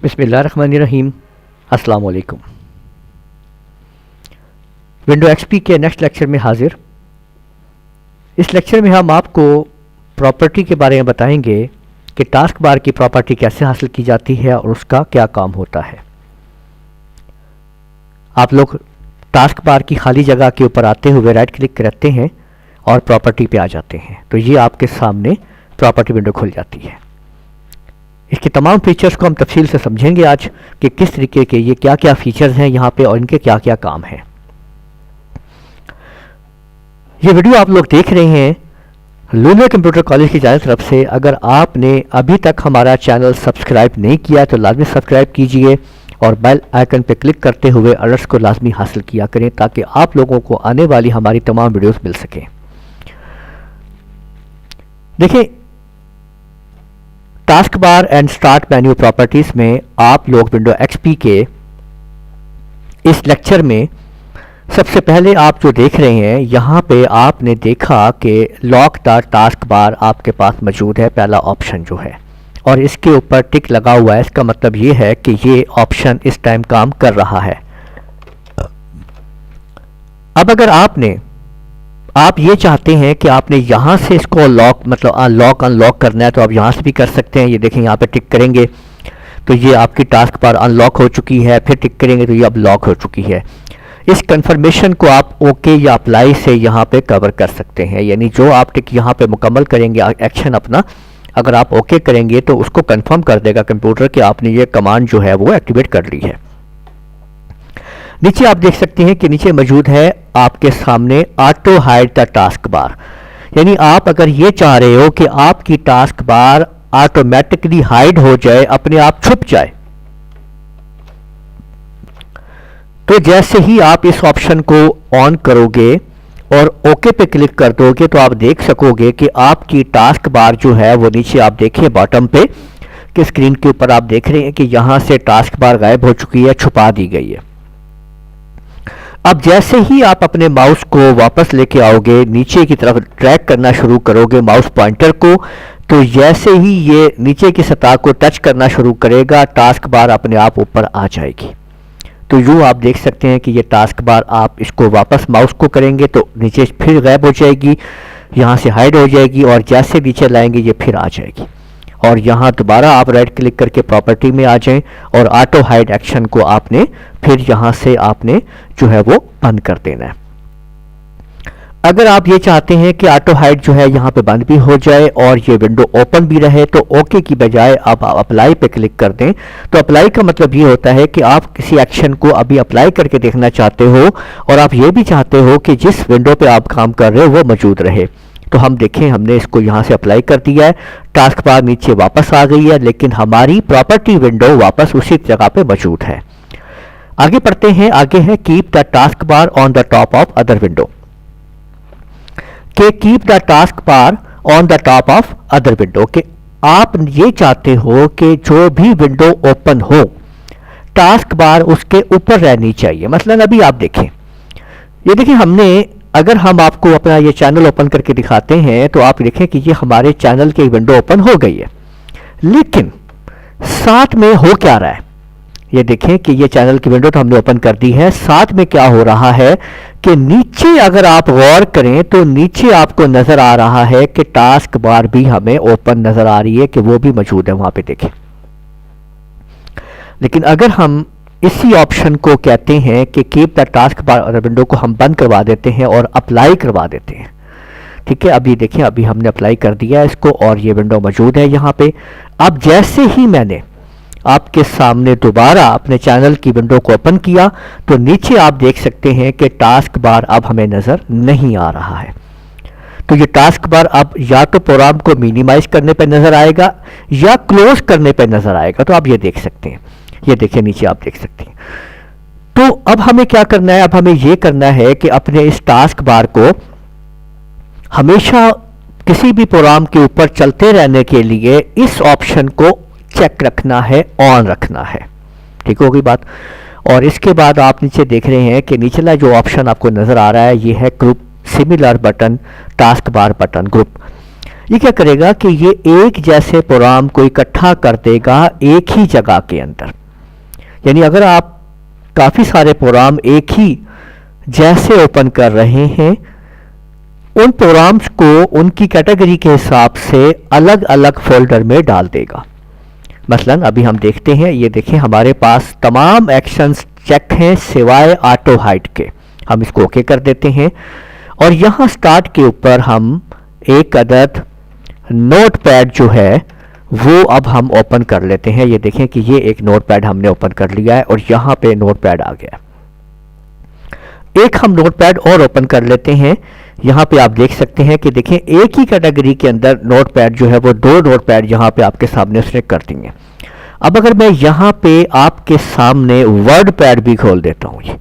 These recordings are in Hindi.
बिस्मिल्लाहिर्रहमानिर्रहीम। अस्सलाम वालेकुम। विंडो एक्सपी के नेक्स्ट लेक्चर में हाजिर। इस लेक्चर में हम आपको प्रॉपर्टी के बारे में बताएंगे कि टास्क बार की प्रॉपर्टी कैसे हासिल की जाती है और उसका क्या काम होता है। आप लोग टास्क बार की खाली जगह के ऊपर आते हुए राइट क्लिक करते हैं और प्रॉपर्टी पे आ जाते हैं, तो ये आपके सामने प्रॉपर्टी विंडो खुल जाती है। इसके तमाम फीचर्स को हम तफसील से समझेंगे आज कि किस तरीके के ये क्या क्या फीचर्स हैं यहाँ पे और इनके क्या क्या काम हैं। ये वीडियो आप लोग देख रहे हैं लूमिया कंप्यूटर कॉलेज की तरफ से। अगर आपने अभी तक हमारा चैनल सब्सक्राइब नहीं किया तो लाजमी सब्सक्राइब कीजिए और बेल आइकन पर क्लिक करते हुए अलर्ट्स को लाजमी हासिल किया करें ताकि आप लोगों को आने वाली हमारी तमाम वीडियोस मिल सकें। देखिए, task bar and start menu properties में आप लोग विंडो एक्सपी के इस लेक्चर में सबसे पहले आप जो देख रहे हैं यहाँ पे आपने देखा कि लॉक द टास्क बार आपके पास मौजूद है, पहला ऑप्शन जो है, और इसके ऊपर टिक लगा हुआ है। इसका मतलब ये है कि ये ऑप्शन इस टाइम काम कर रहा है। अब अगर आप ये चाहते हैं कि आपने यहाँ से इसको लॉक लॉक अनलॉक करना है तो आप यहाँ से भी कर सकते हैं। ये देखें, यहाँ पे टिक करेंगे तो ये आपकी टास्क बार अनलॉक हो चुकी है, फिर टिक करेंगे तो ये अब लॉक हो चुकी है। इस कंफर्मेशन को आप ओके या अप्लाई से यहाँ पे कवर कर सकते हैं, यानी जो आप टिक यहाँ पे मुकम्मल करेंगे एक्शन अपना, अगर आप ओके करेंगे तो उसको कंफर्म कर देगा कंप्यूटर कि आपने ये कमांड जो है वो एक्टिवेट कर ली है। नीचे आप देख सकते हैं कि नीचे मौजूद है आपके सामने ऑटो हाइड द टास्क बार, यानी आप अगर ये चाह रहे हो कि आपकी टास्क बार ऑटोमेटिकली हाइड हो जाए, अपने आप छुप जाए, तो जैसे ही आप इस ऑप्शन को ऑन करोगे और ओके पे क्लिक कर दोगे तो आप देख सकोगे कि आपकी टास्क बार जो है वो नीचे आप देखिए बॉटम पे कि स्क्रीन के ऊपर आप देख रहे हैं कि यहां से टास्क बार गायब हो चुकी है, छुपा दी गई है। अब जैसे ही आप अपने माउस को वापस लेके आओगे, नीचे की तरफ ड्रैग करना शुरू करोगे माउस पॉइंटर को, तो जैसे ही ये नीचे की सतह को टच करना शुरू करेगा टास्क बार अपने आप ऊपर आ जाएगी। तो यूँ आप देख सकते हैं कि ये टास्क बार आप इसको वापस माउस को करेंगे तो नीचे फिर गायब हो जाएगी, यहाँ से हाइड हो जाएगी, और जैसे नीचे लाएंगे ये फिर आ जाएगी। और यहाँ दोबारा आप राइट क्लिक करके प्रॉपर्टी में आ जाएं और ऑटो हाइड एक्शन को आपने फिर यहाँ से आपने जो है वो बंद कर देना है। अगर आप ये चाहते हैं कि ऑटो हाइड जो है यहाँ पे बंद भी हो जाए और ये विंडो ओपन भी रहे तो ओके की बजाय आप अप्लाई पे क्लिक कर दें। तो अप्लाई का मतलब ये होता है कि आप किसी एक्शन को अभी अप्लाई करके देखना चाहते हो और आप ये भी चाहते हो कि जिस विंडो पे आप काम कर रहे हो वो मौजूद रहे। तो हम देखें, हमने इसको यहाँ से अप्लाई कर दिया है, टास्क बार नीचे वापस आ गई है, लेकिन हमारी प्रॉपर्टी विंडो वापस उसी जगह पे मौजूद है। आगे पढ़ते हैं। आगे है keep the task bar on the top of other window, के keep the task bar on the top of other window, के आप ये चाहते हो कि जो भी विंडो ओपन हो टास्क बार उसके ऊपर रहनी चाहिए। मतलब अभी आप देखें, ये देखिए, हमने अगर हम आपको अपना ये चैनल ओपन करके दिखाते हैं तो आप देखें कि ये हमारे चैनल की विंडो ओपन हो गई है, लेकिन साथ में हो क्या रहा है, ये देखें कि ये चैनल की विंडो तो हमने ओपन कर दी है, साथ में क्या हो रहा है कि नीचे अगर आप गौर करें तो नीचे आपको नजर आ रहा है कि टास्क बार भी हमें ओपन नजर आ रही है कि वो भी मौजूद है वहां पे, देखें। लेकिन अगर हम इसी ऑप्शन को कहते हैं कि keep the task bar other window को हम बंद करवा देते हैं और अप्लाई करवा देते हैं, ठीक है। अभी देखें, अभी हमने अप्लाई कर दिया है इसको और ये विंडो मौजूद है यहाँ पे। अब जैसे ही मैंने आपके सामने दोबारा अपने चैनल की विंडो को ओपन किया तो नीचे आप देख सकते हैं कि टास्क बार अब हमें नजर नहीं आ रहा है। तो ये टास्क बार अब या तो प्रोग्राम को मिनिमाइज करने पर नजर आएगा या क्लोज करने पर नजर आएगा। तो आप ये देख सकते हैं, ये देखिए नीचे आप देख सकते हैं। तो अब हमें क्या करना है, अब हमें ये करना है कि अपने इस टास्क बार को हमेशा किसी भी प्रोग्राम के ऊपर चलते रहने के लिए इस ऑप्शन को चेक रखना है, ऑन रखना है। ठीक होगी बात। और इसके बाद आप नीचे देख रहे हैं कि निचला जो ऑप्शन आपको नजर आ रहा है ये है group similar button task bar button group. ये क्या करेगा कि ये एक जैसे प्रोग्राम को इकट्ठा कर देगा एक ही जगह के अंदर। यानी अगर आप काफ़ी सारे प्रोग्राम एक ही जैसे ओपन कर रहे हैं, उन प्रोग्राम्स को उनकी कैटेगरी के हिसाब से अलग अलग फोल्डर में डाल देगा। मसलन अभी हम देखते हैं, ये देखें हमारे पास तमाम एक्शंस चेक हैं सिवाय ऑटो हाइड के। हम इसको ओके कर देते हैं और यहाँ स्टार्ट के ऊपर हम एक अदद नोटपैड जो है वो अब हम ओपन कर लेते हैं। ये देखें कि ये एक नोटपैड हमने ओपन कर लिया है और यहाँ पे नोटपैड आ गया। एक हम नोटपैड और ओपन कर लेते हैं। यहाँ पे आप देख सकते हैं कि देखें एक ही कैटेगरी के अंदर नोटपैड जो है वो दो नोटपैड यहाँ पे आपके सामने उसने कर दिए। अब अगर मैं यहाँ पे आपके सामने वर्ड पैड भी खोल देता हूँ, ये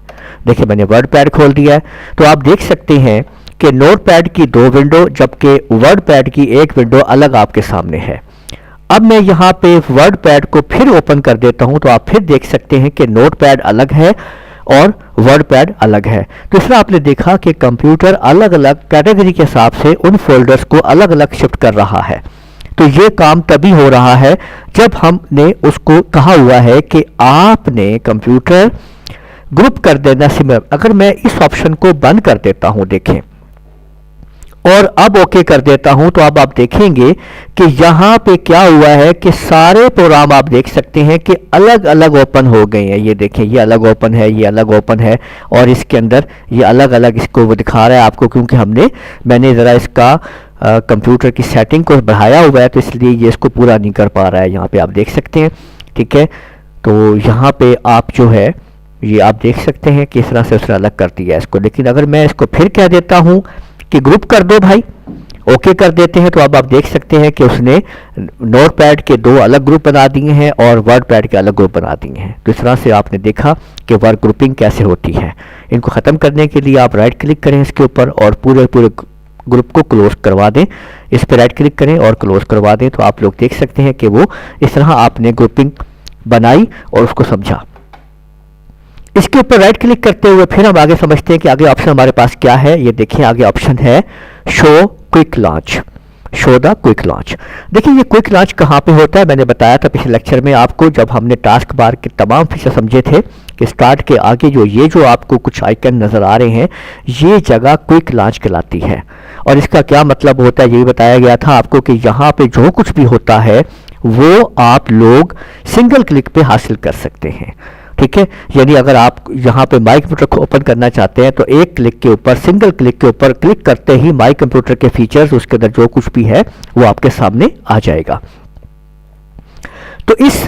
देखिए मैंने वर्ड पैड खोल दिया है, तो आप देख सकते हैं कि नोटपैड की दो विंडो जबकि वर्ड पैड की एक विंडो अलग आपके सामने है। अब मैं यहाँ पे वर्ड पैड को फिर ओपन कर देता हूँ तो आप फिर देख सकते हैं कि नोटपैड अलग है और वर्ड पैड अलग है। तो इस तरह आपने देखा कि कंप्यूटर अलग अलग कैटेगरी के हिसाब से उन फोल्डर्स को अलग अलग शिफ्ट कर रहा है। तो ये काम तभी हो रहा है जब हमने उसको कहा हुआ है कि आपने कंप्यूटर ग्रुप कर देना सिमिलर। अगर मैं इस ऑप्शन को बंद कर देता हूं देखें और अब ओके कर देता हूं तो अब आप देखेंगे कि यहां पे क्या हुआ है कि सारे प्रोग्राम आप देख सकते हैं कि अलग अलग ओपन हो गए हैं। ये देखें ये अलग ओपन है, ये अलग ओपन है और इसके अंदर ये अलग अलग इसको वो दिखा रहा है आपको, क्योंकि मैंने ज़रा इसका कंप्यूटर की सेटिंग को बढ़ाया हुआ है तो इसलिए ये इसको पूरा नहीं कर पा रहा है। यहाँ पे आप देख सकते हैं, ठीक है। तो यहाँ पे आप जो है ये आप देख सकते हैं कि इस तरह से उसने अलग कर दिया है इसको। लेकिन अगर मैं इसको फिर कह देता हूँ कि ग्रुप कर दो भाई, ओके कर देते हैं, तो अब आप देख सकते हैं कि उसने नोटपैड के दो अलग ग्रुप बना दिए हैं और वर्ड पैड के अलग ग्रुप बना दिए हैं। तो इस तरह से आपने देखा कि वर्ड ग्रुपिंग कैसे होती है। इनको ख़त्म करने के लिए आप राइट क्लिक करें इसके ऊपर और पूरे ग्रुप को क्लोज करवा दें। इस पर राइट क्लिक करें और क्लोज करवा दें तो आप लोग देख सकते हैं कि वो इस तरह आपने ग्रुपिंग बनाई और उसको समझा। इसके ऊपर राइट क्लिक करते हुए फिर हम आगे समझते हैं कि आगे ऑप्शन हमारे पास क्या है। ये देखिए आगे ऑप्शन है show quick launch, show the quick launch. देखिए ये क्विक लॉन्च कहाँ पे होता है, मैंने बताया था पिछले लेक्चर में आपको जब हमने टास्क बार के तमाम फीचर समझे थे कि स्टार्ट के आगे जो आपको कुछ आइकन नज़र आ रहे हैं ये जगह क्विक लॉन्च कहलाती है। और इसका क्या मतलब होता है ये भी बताया गया था आपको कि यहाँ पे जो कुछ भी होता है वो आप लोग सिंगल क्लिक पे हासिल कर सकते हैं, ठीक है। यानी अगर आप यहाँ पे माई कंप्यूटर को ओपन करना चाहते हैं तो एक क्लिक के ऊपर, सिंगल क्लिक के ऊपर क्लिक करते ही माई कंप्यूटर के फीचर्स उसके अंदर जो कुछ भी है वो आपके सामने आ जाएगा। तो इस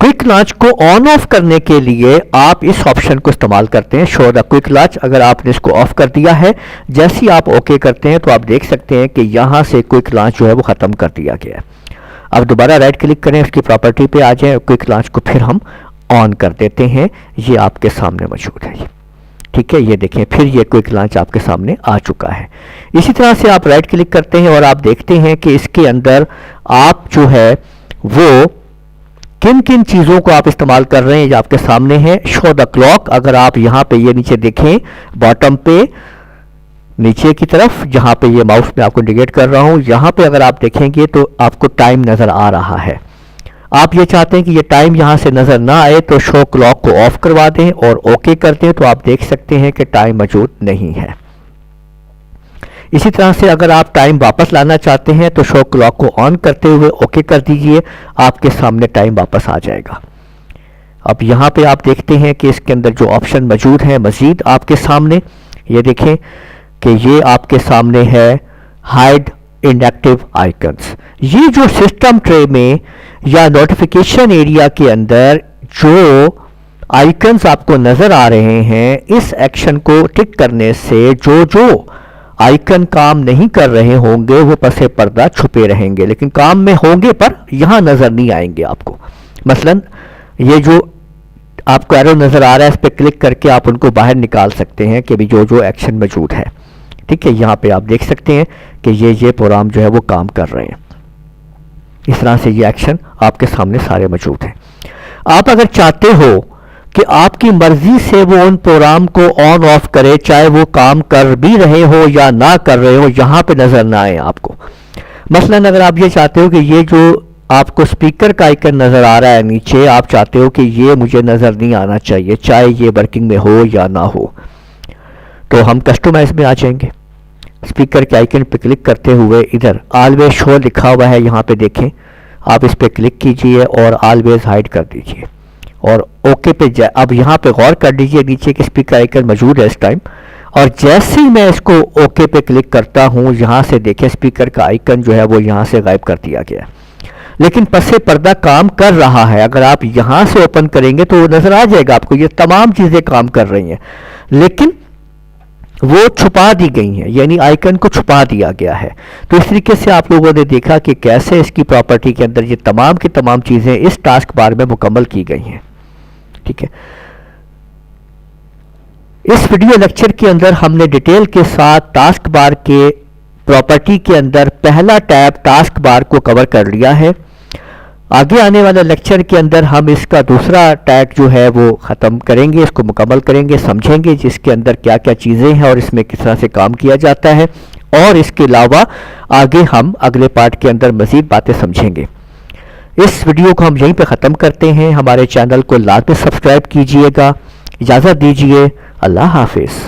क्विक लॉन्च को ऑन ऑफ करने के लिए आप इस ऑप्शन को इस्तेमाल करते हैं, शो द क्विक लॉन्च। अगर आपने इसको ऑफ कर दिया है, जैसे ही आप ओके करते हैं तो आप देख सकते हैं कि यहाँ से क्विक लॉन्च जो है वो ख़त्म कर दिया गया है। अब दोबारा राइट क्लिक करें, उसकी प्रॉपर्टी पे आ जाए, क्विक लॉन्च को फिर हम ऑन कर देते हैं। ये आपके सामने मौजूद है, ठीक है। ये देखें फिर ये क्विक लॉन्च आपके सामने आ चुका है। इसी तरह से आप राइट क्लिक करते हैं और आप देखते हैं कि इसके अंदर आप जो है वो किन किन चीज़ों को आप इस्तेमाल कर रहे हैं ये आपके सामने है। शो द क्लॉक, अगर आप यहाँ पे ये नीचे देखें बॉटम पे नीचे की तरफ जहाँ पे ये माउस में आपको इंडिकेट कर रहा हूँ, यहाँ पे अगर आप देखेंगे तो आपको टाइम नज़र आ रहा है। आप ये चाहते हैं कि ये टाइम यहाँ से नज़र ना आए तो शो क्लॉक को ऑफ करवा दें और ओके कर दें तो आप देख सकते हैं कि टाइम मौजूद नहीं है। इसी तरह से अगर आप टाइम वापस लाना चाहते हैं तो शो क्लॉक को ऑन करते हुए ओके कर दीजिए, आपके सामने टाइम वापस आ जाएगा। अब यहाँ पे आप देखते हैं कि इसके अंदर जो ऑप्शन मौजूद है मज़ीद आपके सामने, ये देखें कि ये आपके सामने है हाइड इनएक्टिव आइकन्स। ये जो सिस्टम ट्रे में या नोटिफिकेशन एरिया के अंदर जो आइकन्स आपको नज़र आ रहे हैं, इस एक्शन को टिक करने से जो आइकन काम नहीं कर रहे होंगे वो पसे पर्दा छुपे रहेंगे, लेकिन काम में होंगे पर यहाँ नज़र नहीं आएंगे आपको। मसलन ये जो आपको एरो नज़र आ रहा है इस पर क्लिक करके आप उनको बाहर निकाल सकते हैं कि भी जो एक्शन मौजूद है, ठीक है। यहाँ पे आप देख सकते हैं कि ये प्रोग्राम जो है वो काम कर रहे हैं। इस तरह से ये एक्शन आपके सामने सारे मौजूद हैं। आप अगर चाहते हो कि आपकी मर्जी से वो उन प्रोग्राम को ऑन ऑफ करे, चाहे वो काम कर भी रहे हो या ना कर रहे हो, यहाँ पे नज़र ना आए आपको, मसलन अगर आप ये चाहते हो कि ये जो आपको स्पीकर का आइकन नज़र आ रहा है नीचे, आप चाहते हो कि ये मुझे नज़र नहीं आना चाहिए चाहे ये वर्किंग में हो या ना हो, तो हम कस्टमाइज में आ जाएंगे। स्पीकर के आइकन पे क्लिक करते हुए इधर ऑलवेज शो लिखा हुआ है, यहाँ पे देखें, आप इस पे क्लिक कीजिए और ऑलवेज हाइड कर दीजिए और ओके पे जाए। अब यहाँ पे गौर कर लीजिए नीचे कि स्पीकर आइकन मौजूद है इस टाइम, और जैसे ही मैं इसको ओके पे क्लिक करता हूँ, यहाँ से देखें स्पीकर का आइकन जो है वो यहाँ से गायब कर दिया गया। लेकिन पसे पर्दा काम कर रहा है। अगर आप यहाँ से ओपन करेंगे तो नज़र आ जाएगा आपको ये तमाम चीज़ें काम कर रही हैं, लेकिन वो छुपा दी गई हैं, यानी आइकन को छुपा दिया गया है। तो इस तरीके से आप लोगों ने देखा कि कैसे इसकी प्रॉपर्टी के अंदर ये तमाम की तमाम चीज़ें इस टास्क बार में मुकम्मल की गई हैं। ठीक है, इस वीडियो लेक्चर के अंदर हमने डिटेल के साथ टास्क बार के प्रॉपर्टी के अंदर पहला टैब टास्क बार को कवर कर लिया है। आगे आने वाले लेक्चर के अंदर हम इसका दूसरा टैग जो है वो ख़त्म करेंगे, इसको मुकम्मल करेंगे, समझेंगे जिसके अंदर क्या क्या चीज़ें हैं और इसमें किस तरह से काम किया जाता है, और इसके अलावा आगे हम अगले पार्ट के अंदर मज़ीद बातें समझेंगे। इस वीडियो को हम यहीं पे ख़त्म करते हैं। हमारे चैनल को लाजमी सब्सक्राइब कीजिएगा। इजाज़त दीजिए, अल्लाह हाफिज़।